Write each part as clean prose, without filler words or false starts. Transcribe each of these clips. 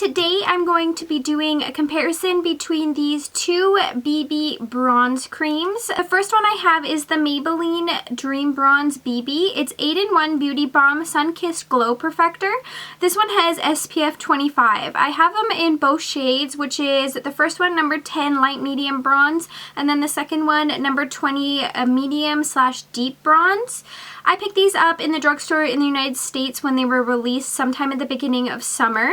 today I'm going to be doing a comparison between these two BB Bronze creams. The first one I have is the Maybelline Dream Bronze BB. It's 8-in-1 Beauty Balm Sunkissed Glow Perfector. This one has SPF 25. I have them in both shades, which is the first one number 10 Light Medium Bronze, and then the second one number 20 Medium / Deep Bronze. I picked these up in the drugstore in the United States when they were released sometime at the beginning of summer.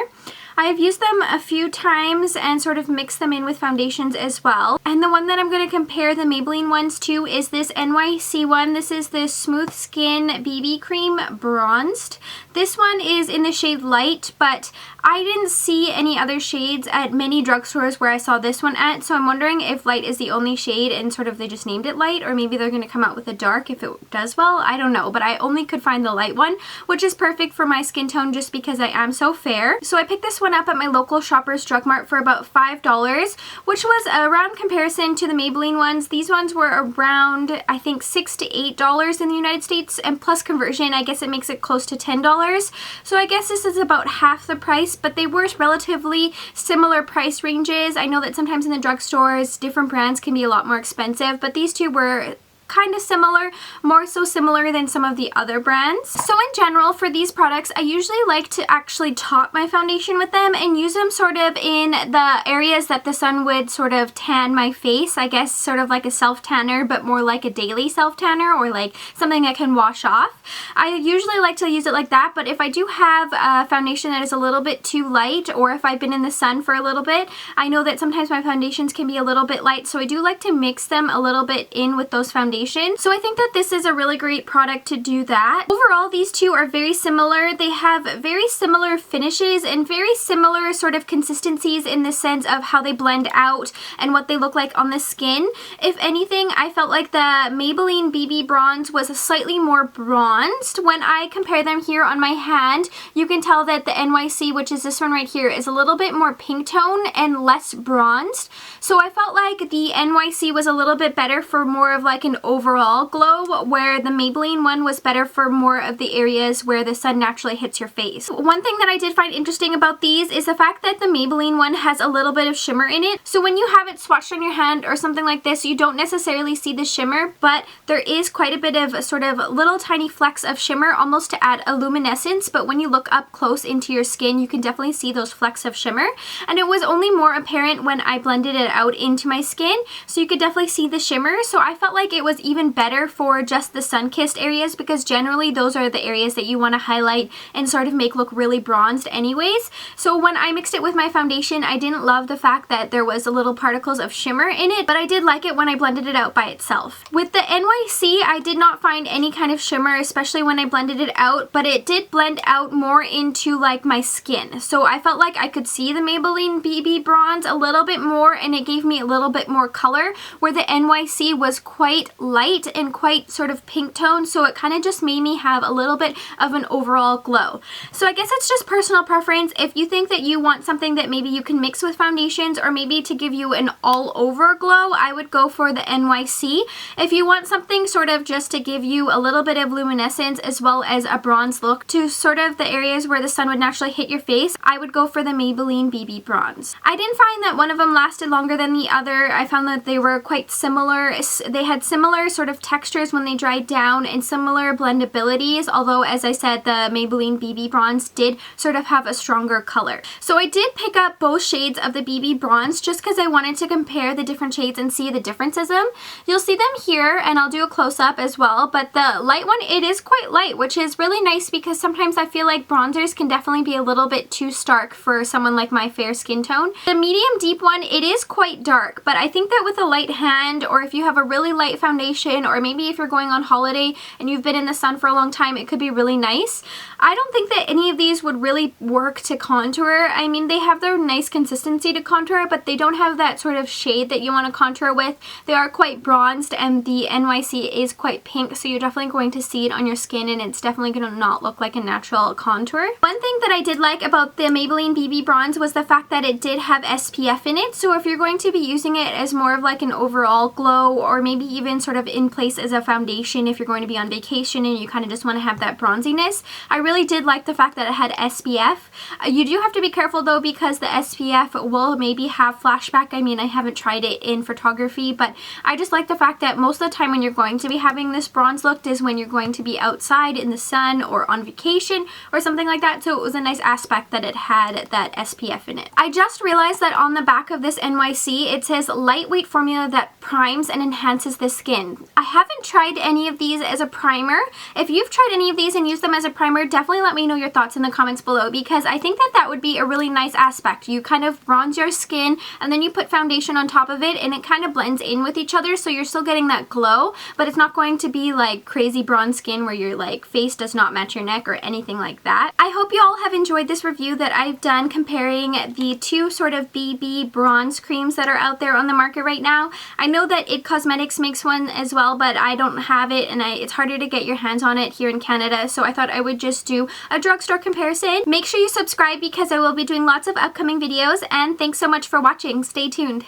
I have used them a few times and sort of mixed them in with foundations as well. And the one that I'm going to compare the Maybelline ones to is this NYC one. This is the Smooth Skin BB Cream Bronzed. This one is in the shade Light, but I didn't see any other shades at many drugstores where I saw this one at, so I'm wondering if Light is the only shade and sort of they just named it Light, or maybe they're going to come out with a dark if it does well. I don't know, but I only could find the light one, which is perfect for my skin tone just because I am so fair. So I picked this one up at my local Shoppers Drug Mart for about $5, which was around comparison to the Maybelline ones. These ones were around, I think, $6 to $8 in the United States, and plus conversion, I guess it makes it close to $10. So I guess this is about half the price, but they were relatively similar price ranges. I know that sometimes in the drugstores, different brands can be a lot more expensive, but these two were kind of similar, more so similar than some of the other brands. So in general, for these products, I usually like to actually top my foundation with them and use them sort of in the areas that the sun would sort of tan my face. I guess sort of like a self-tanner, but more like a daily self-tanner, or like something I can wash off. I usually like to use it like that, but if I do have a foundation that is a little bit too light, or if I've been in the sun for a little bit, I know that sometimes my foundations can be a little bit light, so I do like to mix them a little bit in with those foundations. So I think that this is a really great product to do that. Overall, these two are very similar. They have very similar finishes and very similar sort of consistencies in the sense of how they blend out and what they look like on the skin. If anything, I felt like the Maybelline BB Bronze was slightly more bronzed. When I compare them here on my hand, you can tell that the NYC, which is this one right here, is a little bit more pink tone and less bronzed. So I felt like the NYC was a little bit better for more of like an overall glow, where the Maybelline one was better for more of the areas where the sun naturally hits your face. One thing that I did find interesting about these is the fact that the Maybelline one has a little bit of shimmer in it. So when you have it swatched on your hand or something like this, you don't necessarily see the shimmer, but there is quite a bit of sort of little tiny flecks of shimmer, almost to add a luminescence. But when you look up close into your skin, you can definitely see those flecks of shimmer. And it was only more apparent when I blended it out into my skin, so you could definitely see the shimmer. So I felt like it was even better for just the sun-kissed areas, because generally those are the areas that you want to highlight and sort of make look really bronzed anyways. So when I mixed it with my foundation, I didn't love the fact that there was a little particles of shimmer in it, but I did like it when I blended it out by itself. With the NYC, I did not find any kind of shimmer, especially when I blended it out, but it did blend out more into like my skin. So I felt like I could see the Maybelline BB Bronze a little bit more, and it gave me a little bit more color, where the NYC was quite light and quite sort of pink tone, so it kind of just made me have a little bit of an overall glow. So I guess it's just personal preference. If you think that you want something that maybe you can mix with foundations, or maybe to give you an all-over glow, I would go for the NYC. If you want something sort of just to give you a little bit of luminescence as well as a bronze look to sort of the areas where the sun would naturally hit your face, I would go for the Maybelline BB Bronze. I didn't find that one of them lasted longer than the other. I found that they were quite similar. They had similar sort of textures when they dried down and similar blendabilities, although as I said, the Maybelline BB Bronze did sort of have a stronger color. So I did pick up both shades of the BB Bronze just because I wanted to compare the different shades and see the differences in them. You'll see them here, and I'll do a close-up as well, but the light one, it is quite light, which is really nice because sometimes I feel like bronzers can definitely be a little bit too stark for someone like my fair skin tone. The medium deep one, it is quite dark, but I think that with a light hand, or if you have a really light foundation, or maybe if you're going on holiday and you've been in the sun for a long time, it could be really nice. I don't think that any of these would really work to contour. I mean, they have their nice consistency to contour, but they don't have that sort of shade that you want to contour with. They are quite bronzed, and the NYC is quite pink, so you're definitely going to see it on your skin, and it's definitely going to not look like a natural contour. One thing that I did like about the Maybelline BB Bronze was the fact that it did have SPF in it, so if you're going to be using it as more of like an overall glow, or maybe even sort sort of in place as a foundation if you're going to be on vacation and you kind of just want to have that bronziness. I really did like the fact that it had SPF. You do have to be careful though because the SPF will maybe have flashback. I mean, I haven't tried it in photography, but I just like the fact that most of the time when you're going to be having this bronze look is when you're going to be outside in the sun or on vacation or something like that. So it was a nice aspect that it had that SPF in it. I just realized that on the back of this NYC it says lightweight formula that primes and enhances the skin. I haven't tried any of these as a primer. If you've tried any of these and used them as a primer, definitely let me know your thoughts in the comments below because I think that that would be a really nice aspect. You kind of bronze your skin and then you put foundation on top of it and it kind of blends in with each other, so you're still getting that glow, but it's not going to be like crazy bronze skin where your like face does not match your neck or anything like that. I hope you all have enjoyed this review that I've done comparing the two sort of BB bronze creams that are out there on the market right now. I know that It Cosmetics makes one as well, but I don't have it and it's harder to get your hands on it here in Canada, so I thought I would just do a drugstore comparison. Make sure you subscribe because I will be doing lots of upcoming videos, and thanks so much for watching. Stay tuned.